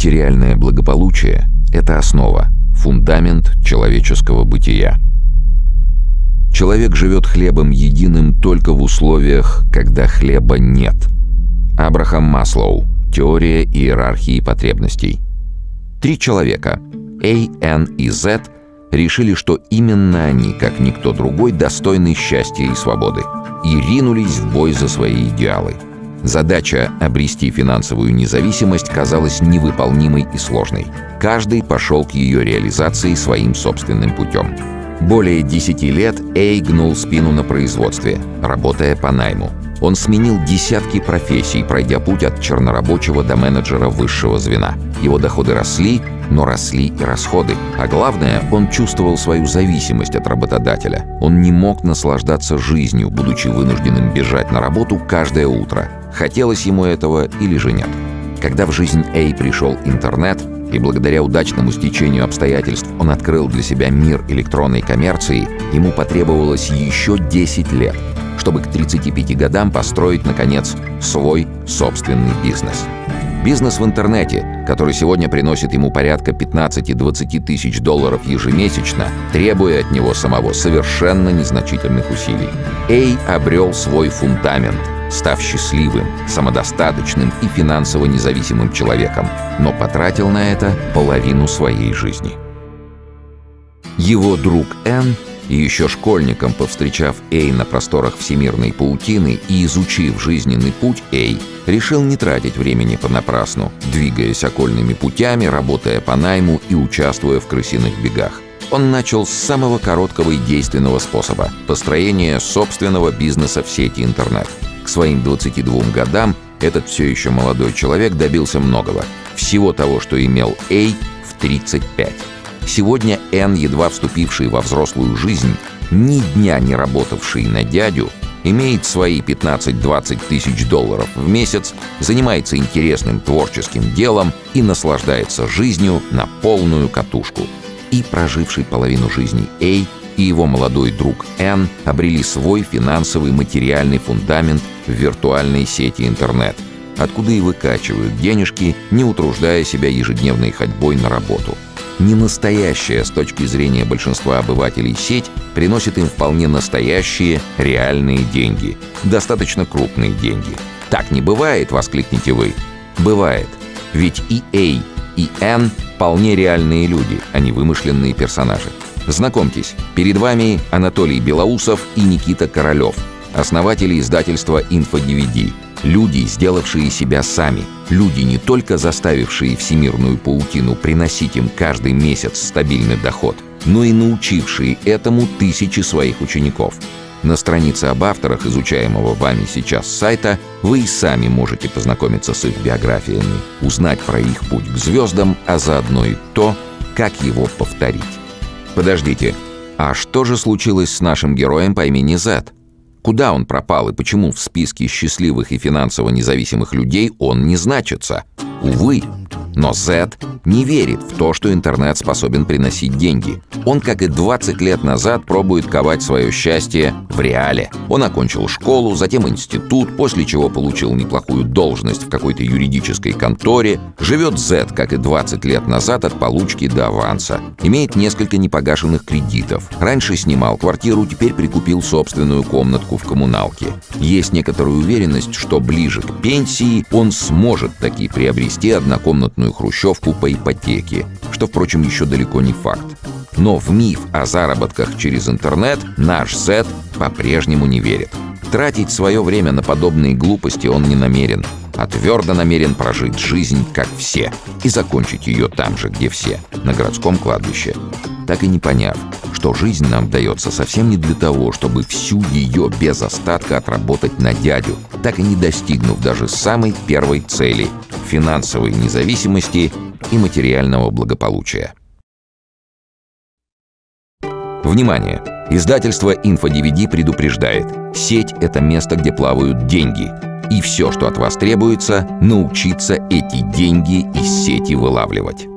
Материальное благополучие – это основа, фундамент человеческого бытия. Человек живет хлебом единым только в условиях, когда хлеба нет. Абрахам Маслоу. Теория иерархии потребностей. 3 человека – A, N и Z – решили, что именно они, как никто другой, достойны счастья и свободы, и ринулись в бой за свои идеалы. Задача обрести финансовую независимость казалась невыполнимой и сложной. Каждый пошел к ее реализации своим собственным путем. Более 10 лет Эй гнул спину на производстве, работая по найму. Он сменил десятки профессий, пройдя путь от чернорабочего до менеджера высшего звена. Его доходы росли, но росли и расходы. А главное, он чувствовал свою зависимость от работодателя. Он не мог наслаждаться жизнью, будучи вынужденным бежать на работу каждое утро. Хотелось ему этого или же нет. Когда в жизнь Эй пришел интернет, и благодаря удачному стечению обстоятельств он открыл для себя мир электронной коммерции, ему потребовалось еще 10 лет, чтобы к 35 годам построить, наконец, свой собственный бизнес. Бизнес в интернете, который сегодня приносит ему порядка 15-20 тысяч долларов ежемесячно, требуя от него самого совершенно незначительных усилий. Эй обрел свой фундамент, став счастливым, самодостаточным и финансово независимым человеком, но потратил на это половину своей жизни. Его друг Н, и еще школьником, повстречав Эй на просторах всемирной паутины и изучив жизненный путь Эй, решил не тратить времени понапрасну, двигаясь окольными путями, работая по найму и участвуя в крысиных бегах. Он начал с самого короткого и действенного способа – построения собственного бизнеса в сети интернет. К своим 22 годам этот все еще молодой человек добился многого. Всего того, что имел Эй в 35. Сегодня Н, едва вступивший во взрослую жизнь, ни дня не работавший на дядю, имеет свои 15-20 тысяч долларов в месяц, занимается интересным творческим делом и наслаждается жизнью на полную катушку. И проживший половину жизни Эй и его молодой друг Н обрели свой финансовый материальный фундамент в виртуальной сети интернет, откуда и выкачивают денежки, не утруждая себя ежедневной ходьбой на работу. Ненастоящая с точки зрения большинства обывателей сеть приносит им вполне настоящие, реальные деньги. Достаточно крупные деньги. «Так не бывает!» — воскликнете вы. Бывает. Ведь и Эй, и Н вполне реальные люди, а не вымышленные персонажи. Знакомьтесь, перед вами Анатолий Белоусов и Никита Королев, основатели издательства «Инфо-DVD». Люди, сделавшие себя сами. Люди, не только заставившие всемирную паутину приносить им каждый месяц стабильный доход, но и научившие этому тысячи своих учеников. На странице об авторах изучаемого вами сейчас сайта вы и сами можете познакомиться с их биографиями, узнать про их путь к звездам, а заодно и то, как его повторить. Подождите, а что же случилось с нашим героем по имени Зет? Куда он пропал и почему в списке счастливых и финансово независимых людей он не значится? Увы, но Зет не верит в то, что интернет способен приносить деньги. Он, как и 20 лет назад, пробует ковать свое счастье в реале. Он окончил школу, затем институт, после чего получил неплохую должность в какой-то юридической конторе. Живет Зет, как и 20 лет назад, от получки до аванса. Имеет несколько непогашенных кредитов. Раньше снимал квартиру, теперь прикупил собственную комнатку в коммуналке. Есть некоторая уверенность, что ближе к пенсии он сможет таки приобрести однокомнатную хрущевку по ипотеке, что, впрочем, еще далеко не факт. Но в миф о заработках через интернет наш Зет по-прежнему не верит. Тратить свое время на подобные глупости он не намерен, а твердо намерен прожить жизнь, как все, и закончить ее там же, где все, на городском кладбище. Так и не поняв, что жизнь нам дается совсем не для того, чтобы всю ее без остатка отработать на дядю, так и не достигнув даже самой первой цели – финансовой независимости и материального благополучия. Внимание! Издательство «Инфо-DVD» предупреждает: сеть – это место, где плавают деньги. И все, что от вас требуется – научиться эти деньги из сети вылавливать.